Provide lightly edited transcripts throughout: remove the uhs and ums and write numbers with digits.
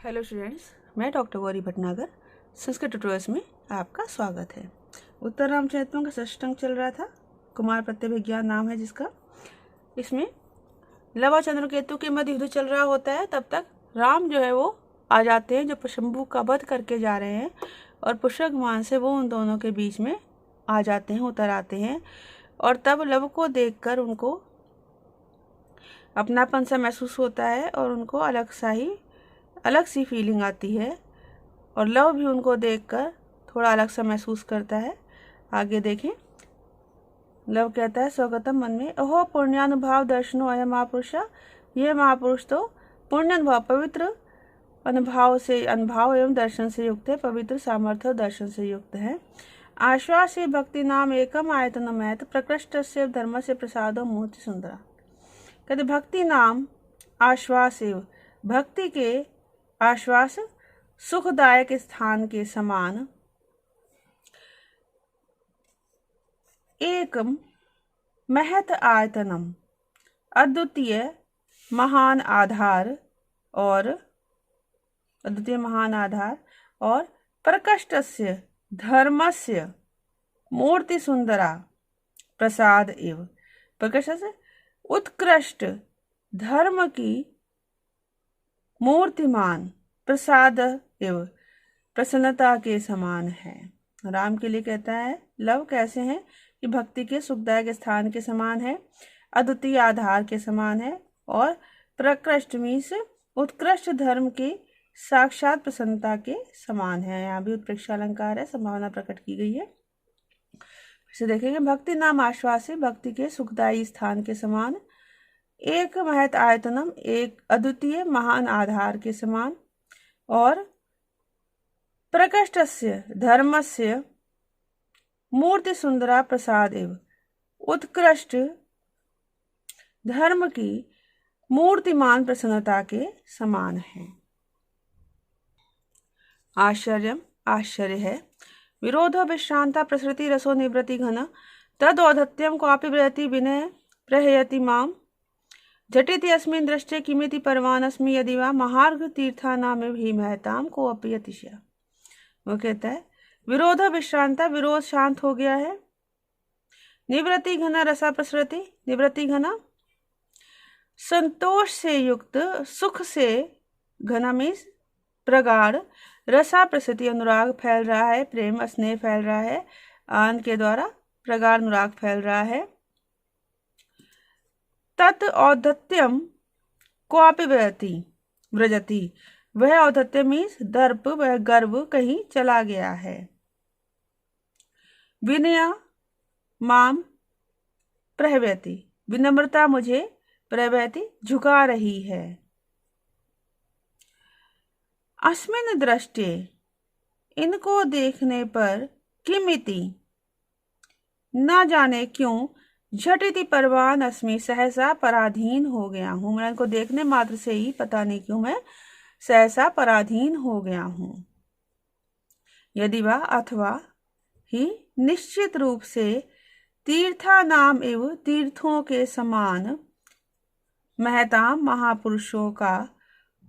Hello students, मैं doctor Gauri Bhatnagar Sanskrit tutorials में आपका स्वागत है। उत्तर रामचरितम का षष्ठ अंक चल रहा था। कुमार प्रत्यभिज्ञान नाम है जिसका। इसमें लव और चंद्रकेतु के मध्य युद्ध चल रहा होता है। तब तक राम जो है वो आ जाते हैं, जो शंभू का वध करके जा रहे हैं, और पुष्पकमान से वो उन दोनों के बीच में आ जाते हैं, उतर आते हैं। और तब लव को देखकर उनको अपनापन सा महसूस होता है और उनको अलग सी फीलिंग आती है, और लव भी उनको देखकर थोड़ा अलग सा महसूस करता है। आगे देखें, लव कहता है स्वगतम मन में, ओहो पुण्यानुभाव दर्शनो अयम महापुरुषा। यह महापुरुष तो पुण्य अनुभव, पवित्र अनुभव एवं दर्शन से युक्त है, पवित्र सामर्थ्य और दर्शन से युक्त है। आश्वास भक्ति नाम एकम आयतनमैत प्रकृष्ट से धर्म से प्रसादो मूर्ति सुंदरा। कहते भक्ति नाम आश्वास, भक्ति के आश्वास सुखदायक स्थान के समान एकम महत आयतनम, अद्वितीय महान आधार और प्रकृष्टस्य धर्मस्य मूर्ति सुंदरा प्रसाद एव। प्रकृष्ट से उत्कृष्ट धर्म की मूर्तिमान प्रसाद एवं प्रसन्नता के समान है। राम के लिए कहता है लव कैसे हैं कि भक्ति के सुखदायक स्थान के समान है, अद्वितीय आधार के समान है, और प्रकृष्ट मीन्स उत्कृष्ट धर्म की साक्षात प्रसन्नता के समान है। यहाँ भी उत्प्रेक्षा अलंकार है, संभावना प्रकट की गई है। फिर से देखेंगे, भक्ति नाम आश्वास, भक्ति के सुखदायी स्थान के समान, एक महत आयतनम, एक अद्वितीय महान आधार के समान, और प्रकृष्टस्य धर्मस्य मूर्ति सुंदरा प्रसाद एव, उत्कृष्ट धर्म की मूर्तिमान प्रसन्नता के समान है। आश्चर्य है, विरोधो विश्रांता प्रसृति रसो निवृत्ति घन, तदौधत्यम क्वापि ब्रहति विनय प्रहयति माम, झटिति अस्मिन् दृष्टे किमिति परवानस्मि यदि वा महार्घ तीर्थानामेव हि महताम को अपि अतिशय। वो कहता है विरोध विश्रांता, विरोध शांत हो गया है। निवृत्ति घना रसा प्रसृति, निवृत्ति घना संतोष से युक्त, सुख से घना मीन्स प्रगाढ़, रसा प्रसृति अनुराग फैल रहा है, प्रेम स्नेह फैल रहा है, आनंद के द्वारा प्रगाढ़ अनुराग फैल रहा है। तत् औद्धत्यम क्वापि व्रजति, वह औद्धत्य मीन्स दर्प, वह गर्व कहीं चला गया है। विनय माम प्रहवति, विनम्रता मुझे प्रहवति झुका रही है। अस्मिन् दृष्टे, इनको देखने पर, किमिति न जाने क्यों, झटिति परवान अस्मि सहसा पराधीन हो गया हूँ। मैं इनको देखने मात्र से ही पता नहीं क्यों मैं सहसा पराधीन हो गया हूँ। यदि वा अथवा ही निश्चित रूप से तीर्था नाम एवं तीर्थों के समान महताम महापुरुषों का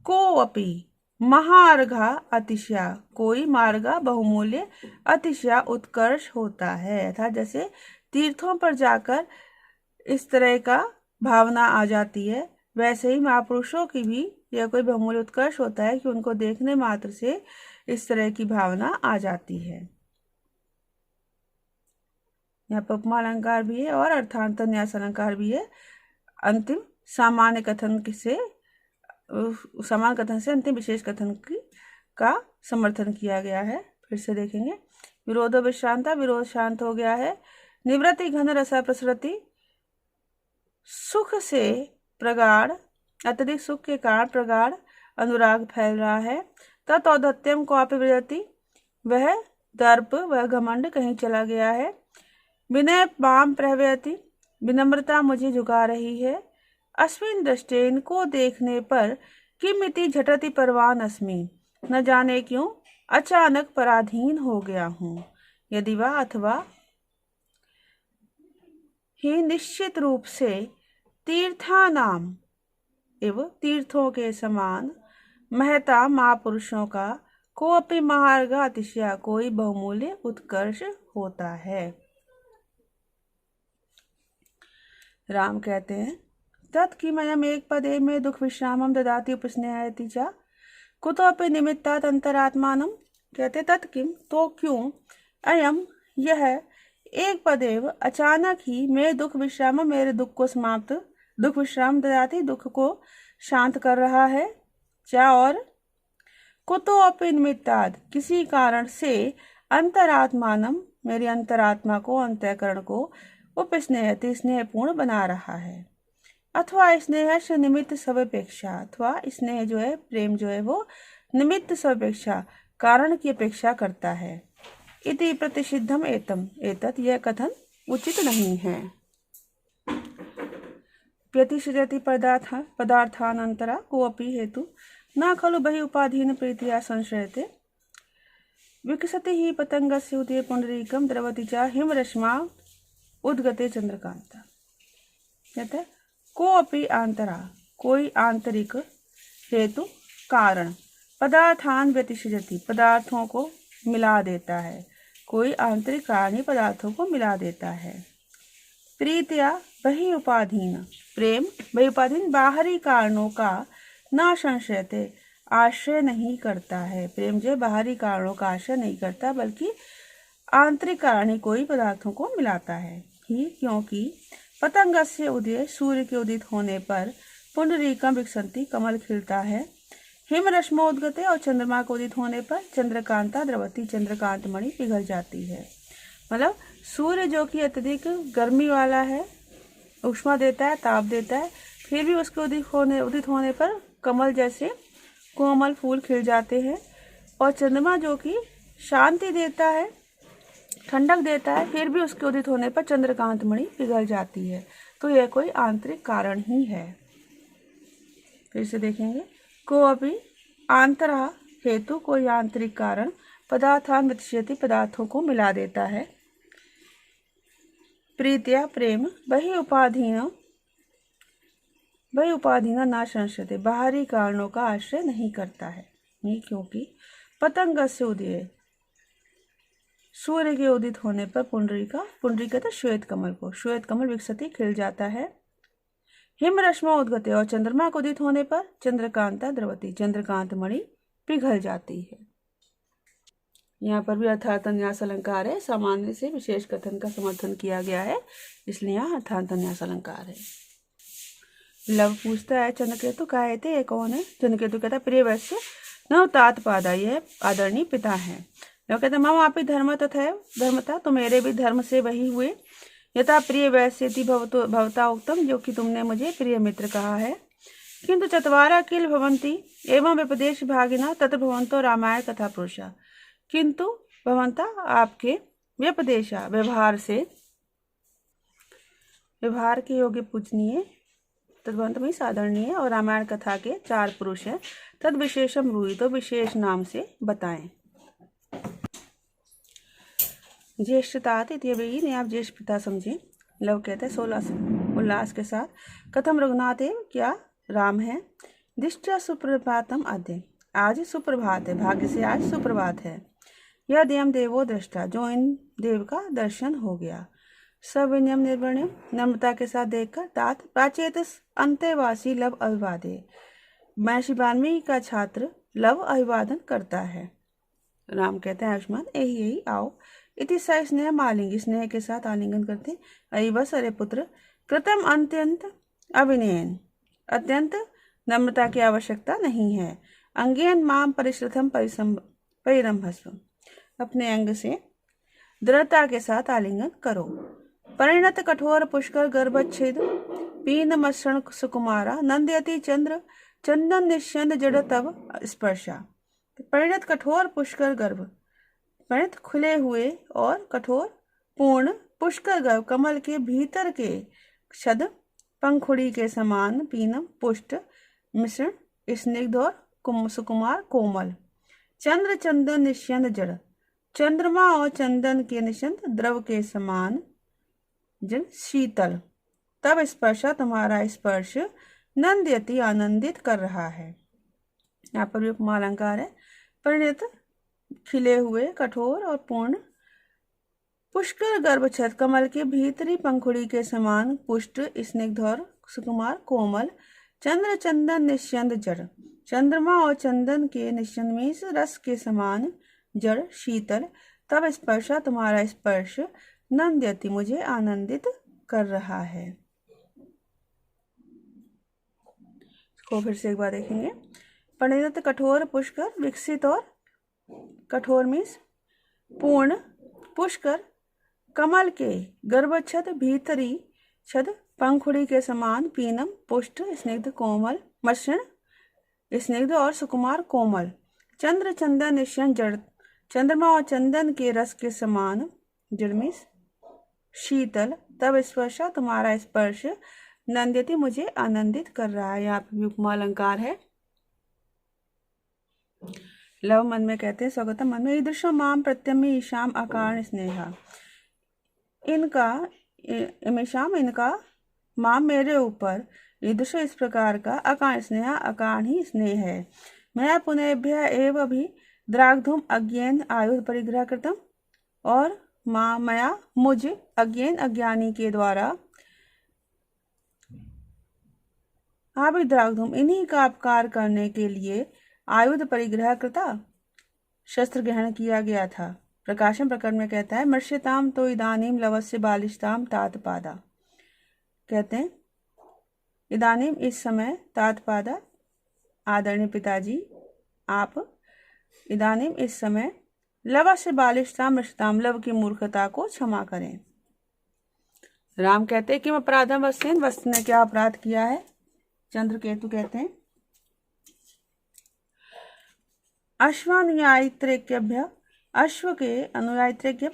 को अपि महार्घा अतिशय, कोई मार्गा बहुमूल्य, अतिशय उत्कर्ष होता है। अर्थात जैसे तीर्थों पर जाकर इस तरह का भावना आ जाती है, वैसे ही महापुरुषों की भी यह कोई बहुमूल्य उत्कर्ष होता है कि उनको देखने मात्र से इस तरह की भावना आ जाती है। यहाँ पर उपमा अलंकार भी है और अर्थांतर न्यास अलंकार भी है। अंतिम सामान्य कथन से अंतिम विशेष कथन का समर्थन किया गया है। फिर से देखेंगे, विरोध विश्रांता, विरोध शांत हो गया है। निवृत्ति घन रसा प्रसृति, सुख से प्रगाढ़, अत्यधिक सुख के कारण प्रगाढ़ अनुराग फैल रहा है। तत्औद्धत्यम क्वापि व्रजति, वह दर्प, वह घमंड कहीं चला गया है। विनय माम प्रहवति, विनम्रता मुझे झुका रही है। अस्मिन् दृष्टे, इनको देखने पर, किमिति झटति परवान अस्मि, न जाने क्यों अचानक पराधीन हो गया हूँ। यदि वा अथवा ही निश्चित रूप से तीर्थानाम एवं तीर्थों के समान महता महापुरुषों का कोपि महार्घ अतिशय, कोई बहुमूल्य उत्कर्ष होता है। राम कहते हैं तत्किमयम् एक पदे में दुख विश्रामम ददाति उपस्नेहयति च कुतोपि निमित्तात् अंतरात्मानम। कहते तत्किम तो क्यों, अयम यह, एक पदेव अचानक ही, मैं दुख विश्राम मेरे दुख को समाप्त, दुख विश्राम ददाति दुख को शांत कर रहा है, क्या और कुतोपि निमित्तात् किसी कारण से, अंतरात्मानम मेरी अंतरात्मा को, अंतःकरण को, उपस्नेहति स्नेहपूर्ण बना रहा है, अथवा स्नेह से निमित्त सवपेक्षा, अथवा स्नेह जो है, प्रेम जो है, वो निमित्त सवपेक्षा कारण की अपेक्षा करता है। इति प्रतिषिद्धम एतम, एतत् यह कथन उचित नहीं है। व्यतिषजति पदार्थानंतरा कोऽपि हेतु न खलु बहि उपाधीन प्रीतिया संश्रयते, विकसति ही पतंगस्य उदये पुंडरीकम द्रवति च हिमरश्मा उद्गते चंद्रकांता। कहते हैं कोऽपि आंतरा, कोई आंतरिक हेतु कारण, पदार्थान व्यतिषजति पदार्थों को मिला देता है, कोई आंतरिक कारण ही पदार्थों को मिला देता है। प्रीतिया बहि उपाधीन, प्रेम बहि उपाधीन बाहरी कारणों का ना संशयते आश्रय नहीं करता है, प्रेम जो बाहरी कारणों का आश्रय नहीं करता बल्कि आंतरिक कारण ही कोई पदार्थों को मिलाता है ही, क्योंकि पतंगस्य उदय सूर्य के उदित होने पर, पुंडरीकम विकसंती कमल खिलता है, हिमरश्मोद्गते और चंद्रमा को उदित होने पर चंद्रकांता द्रवती चंद्रकांत मणि पिघल जाती है। मतलब सूर्य जो कि अत्यधिक गर्मी वाला है, उष्मा देता है, ताप देता है, फिर भी उसके उदित होने पर कमल जैसे कोमल फूल खिल जाते हैं, और चंद्रमा जो कि शांति देता है, ठंडक देता है, फिर भी उसके उदित होने पर चंद्रकांत मणि पिघल जाती है। तो यह कोई आंतरिक कारण ही है। फिर से देखेंगे, कोऽपि आंतरा हेतु, कोई आंतरिक कारण, पदार्थान व्यतिषजति पदार्थों को मिला देता है, प्रीतिया प्रेम, बहि उपाधीन ना संशयते बाहरी कारणों का आश्रय नहीं करता है, नहीं, क्योंकि पतंगस्य उदय सूर्य के उदित होने पर पुंडरीका तो श्वेत कमल को, श्वेत कमल विकसति खिल जाता है, हिमरश्मा उद्गते और चंद्रमा को उदित होने पर चंद्रकांता द्रवती चंद्रकांत मणि पिघल जाती है। यहाँ पर भी अर्थार्थन्यास अलंकार है, सामान्य से विशेष कथन का समर्थन किया गया है, इसलिए यहाँ अर्थार्थन्यास अलंकार है। लव पूछता है चंद्रकेतु कहते ये कौन है? चंद्रकेतु कहता है प्रिय वैश्य न तात पादा, यह आदरणीय पिता है। लव कहते मम आपी धर्मता, तो मेरे भी धर्म से वही हुए, यथा प्रिय वैश्यति भवता उक्तम, जो कि तुमने मुझे प्रिय मित्र कहा है। किंतु चत्वारा किल भवंती एवं व्यपदेश भागिना तत्र भवंतो रामायण कथा पुरुषा, किंतु भवंता आपके व्यपदेशा व्यवहार के योग्य पूजनीय, तद्भवंत में साधारणीय और रामायण कथा के 4 पुरुष हैं, तद विशेषम रूही, तो विशेष नाम से बताएं। ज्येष्ठतात इत्यवयी ने आप ज्येष्ठ पिता समझे। लव कहते हैं 16 उल्लास के साथ, कथम रघुनाथ एव, क्या राम है। दिष्टा सुप्रभातम अद्य, आज सुप्रभात है, भाग्य से आज सुप्रभात है। यह देव देवो दृष्टा, जो इन देव का दर्शन हो गया। सविनयम निर्वण्यम, नम्रता के साथ देखकर। तात प्राचेत अंत्यवासी लव अभिवादे, महर्षि वाल्मीकि का छात्र लव अभिवादन करता है। राम कहते हैं आयुष्मान यही आओ। इति स स्नेह आलिंगी, स्नेह के साथ आलिंगन करते। अरे बस, अरे पुत्र, कृतम अत्यंत अविनयन, अत्यंत नम्रता की आवश्यकता नहीं है। अंगेन माम परिश्रथम परिरंभस्व, अपने अंग से दृढ़ता के साथ आलिंगन करो। परिणत कठोर पुष्कर गर्भच्छेद पीन मसृण सुकुमारा, नंदयति चंद्र चंदन निश्चंद जड़ तव स्पर्शा। परिणत कठोर पुष्कर गर्भ, परिणत खुले हुए और कठोर पूर्ण, पुष्कर गर्भ कमल के भीतर के छद पंखुड़ी के समान, पीनम पुष्ट, मिश्रण स्निग्ध और सुकुमार कोमल। चंद्र चंदन निश्चंद जड़, चंद्रमा और चंदन के निश्चंद द्रव के समान जन शीतल। तब स्पर्शा, तुम्हारा स्पर्श, नंदयति आनंदित कर रहा है। यहाँ पर भी उपमा अलंकार है। परिणत खिले हुए, कठोर और पूर्ण। पुष्कर गर्भछद कमल के भीतरी पंखुड़ी के समान पुष्ट, स्निग्ध और सुकुमार कोमल। चंद्र चंदन निश्चंद जड़, चंद्रमा और चंदन के निश्चंद में इस रस के समान जड़ शीतल। तब स्पर्शा तुम्हारा स्पर्श नंद्यति मुझे आनंदित कर रहा है। इसको फिर से एक बार देखेंगे। परिणत कठोर, पुष्कर विकसित और कठोर मीन्स पूर्ण, पुष्कर कमल के गर्भछद भीतरी छद पंखुड़ी के समान, पीनम पुष्ट, स्निग्ध कोमल, मसृण स्निग्ध और सुकुमार कोमल। चंद्र चंदन निश्चन जड़, चंद्रमा और चंदन के रस के समान, जड़ मीन्स शीतल। तब स्पर्शा तुम्हारा स्पर्श नंद्यति मुझे आनंदित कर रहा है। यहाँ पे भी उपमा अलंकार है। लव मन में कहते हैं, स्वागतम मन में। ईदृशो माम प्रत्यमी ईशाम अकारण स्नेहा, इनका इमेशाम इनका, माम मेरे ऊपर, ईदृशो इस प्रकार का, अकारण स्नेहा अकारण ही स्नेह है। मैं पुनःभ्य एव भी द्राग्धुम अज्ञेन आयुध परिग्रह कृतम, और माँ मया मुझ अज्ञेन अज्ञानी के द्वारा, आभिद्राग्धुम इन्हीं का अपकार करने के लिए, आयुध परिग्रह कृता शस्त्र ग्रहण किया गया था। प्रकाशन प्रकरण में कहता है, मर्ष्यताम तो इदानीम लवस्य बालिशताम तातपादा, कहते हैं इदानीम इस समय, तातपादा आदरणीय पिताजी आप, इदानीम इस समय, लवस्य बालिशताम मर्ष्यताम लव की मूर्खता को क्षमा करें। राम कहते हैं कि अपराधम वस्तुन, वस्तु ने क्या अपराध किया है। चंद्रकेतु कहते हैं, अश्वानुयायित्रेभ्य, अश्व के अनुयायित्रेभ्य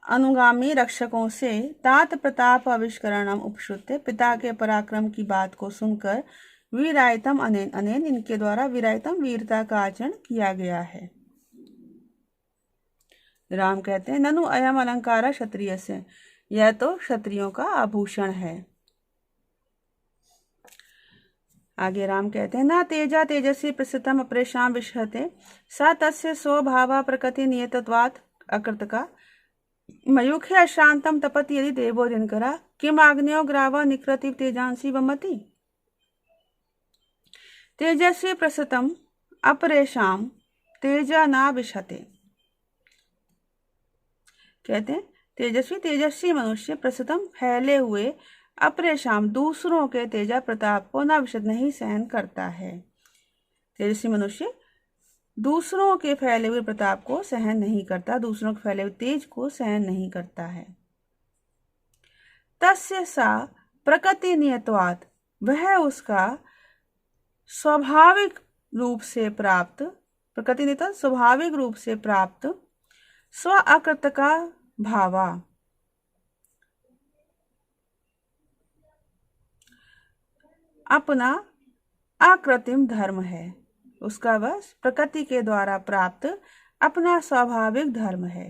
अनुगामी रक्षकों से, तात प्रताप आविष्करणम उपश्रुत्य, पिता के पराक्रम की बात को सुनकर, वीरायतम अनेन अनेन इनके द्वारा, वीरायतम वीरता का आचरण किया गया है। राम कहते हैं, ननु अयम अलंकार क्षत्रिय से, यह तो क्षत्रियों का आभूषण है। आगे राम कहते हैं, ना तेजा तेजस्वी प्रसिद्धम अप्रेशाम विशहते, सा तस्य स्वभावा प्रकृति नियतत्वात् अकृतका, मयूखे अशांतम तपति यदि देवो दिनकरा, किम आग्नेयो ग्रावा निकृतिव तेजांसी वमति। तेजस्वी प्रसिद्धम अपरेशाम तेजा ना विशहते, कहते हैं तेजस्वी मनुष्य, प्रसिद्धम फैले हुए, अपरेशाम दूसरों के तेजा प्रताप को ना विशद नहीं सहन करता है। तेजस्वी मनुष्य दूसरों के फैले हुए प्रताप को सहन नहीं करता, दूसरों के फैले हुए तेज को सहन नहीं करता है। तस्य सा प्रकृति नियतवाद, वह उसका स्वाभाविक रूप से प्राप्त, प्रकृति नियत स्वाभाविक रूप से प्राप्त, स्व अकृत का भावा, अपना अकृत्रिम धर्म है। उसका वह प्रकृति के द्वारा प्राप्त अपना स्वाभाविक धर्म है।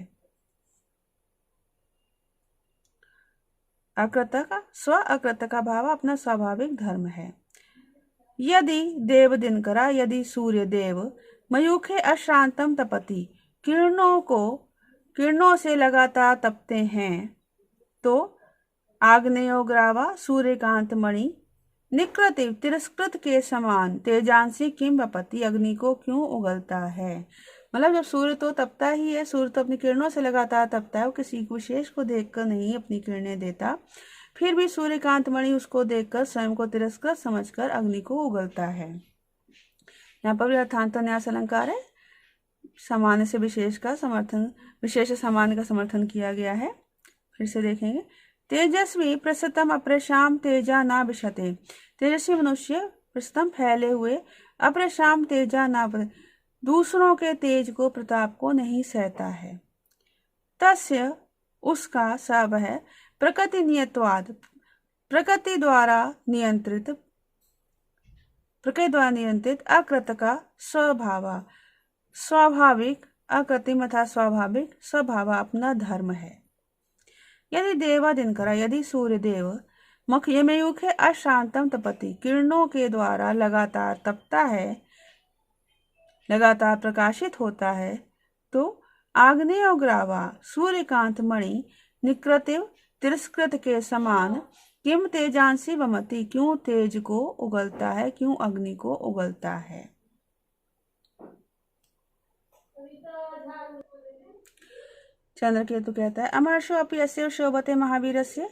अकृत का स्व अकृत का भाव अपना स्वाभाविक धर्म है। यदि देव दिनकरा, यदि सूर्य देव, मयूखे अश्रांतम तपति, किरणों से लगातार तपते हैं, तो आग्नेयोग्रावा सूर्यकांत मणि, निकृतिव तिरस्कृत के समान, तेजांसी किम वपति अग्नि को क्यों उगलता है। मतलब जब सूर्य तो तपता ही है, सूर्य तो अपनी किरणों से लगातार तपता है, वो किसी विशेष को देखकर नहीं अपनी किरणें देता, फिर भी सूर्यकांत मणि उसको देखकर स्वयं को तिरस्कृत समझकर अग्नि को उगलता है। यहाँ पर भी अर्थांतर न्यास अलंकार है, सामान्य से विशेष का समर्थन, विशेष से सामान्य का समर्थन किया गया है। फिर से देखेंगे, तेजस्वी प्रसतम अप्रेशाम तेजा ना विशते, तेजस्वी मनुष्य प्रसतम फैले हुए, अप्रेशाम तेजा ना, दूसरों के तेज को प्रताप को नहीं सहता है। तस्य उसका सब है, प्रकृति नियतवाद, प्रकृति द्वारा नियंत्रित, अकृत का स्वभाव, स्वाभाविक, अकृत्रिम अथा स्वाभाविक स्वभाव अपना धर्म है। यदि देवा दिनकरा, यदि सूर्य देव, मयूखे अशांतम तपति, किरणों के द्वारा लगातार तपता है, लगातार प्रकाशित होता है तो आग्नेयोग्रावा सूर्यकांत मणि निकृतिव तिरस्कृत के समान किम तेजांसी वमति, क्यों तेज को उगलता है, क्यों अग्नि को उगलता है। चंद्रकेतु कहता है अमर्षोऽपि अस्य शोभते महावीरस्य,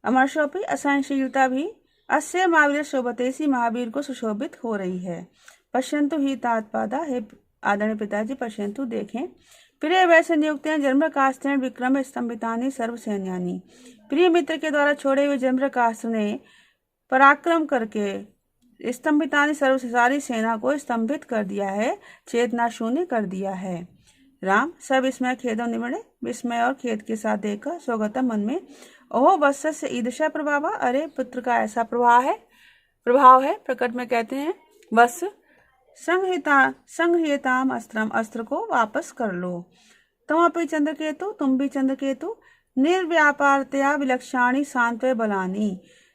अमर्षोऽपि असहनशीलता भी अस्य महावीर शोभते, इसी महावीर को सुशोभित हो रही है। पश्यंतु ही तात्पादा, हे आदरणीय पिताजी पश्यंतु देखें, प्रिय वैसे नियुक्त हैं जन्मकास्त्रेण विक्रम स्तंभितानि सर्व सैन्यानि, प्रिय मित्र के द्वारा छोड़े हुए जन्मकास्त्र ने पराक्रम करके स्तंभितानि सर्व, सारी सेना को स्तंभित कर दिया है, चेतना शून्य कर दिया है। राम सब विस्मय खेदम निमणे, विस्मय और खेद के साथ देखकर स्वगतम मन में, ओह वत्स से ईदशा प्रभाव, अरे पुत्र का ऐसा प्रभाव है। प्रकट में कहते हैं वत्स संहृताम अस्त्रम, अस्त्र को वापस कर लो। तुम अपनी चंद्रकेतु, तुम भी चंद्रकेतु, निर्व्यापारतया विलक्षाणी सांत्वय बलानी,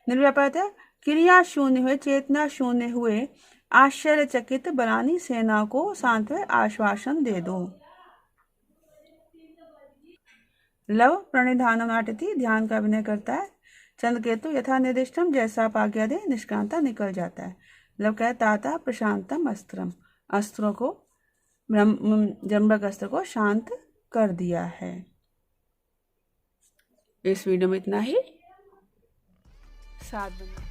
निर्व्यापारतया क्रिया शून्य हुए, चेतना शून्य हुए, आश्चर्यचकित बलानी सेना को सांत्वय आश्वासन दे दो। लव प्रणिधान नाटती, ध्यान का अभिनय करता है। चंद्रकेतु यथा निर्दिष्टम, जैसा आप आज्ञा दे निष्क्रांता निकल जाता है। लव कहता ताता प्रशांतम अस्त्रम, अस्त्रों को जम्बक अस्त्र को शांत कर दिया है। इस वीडियो में इतना ही। साथ बना।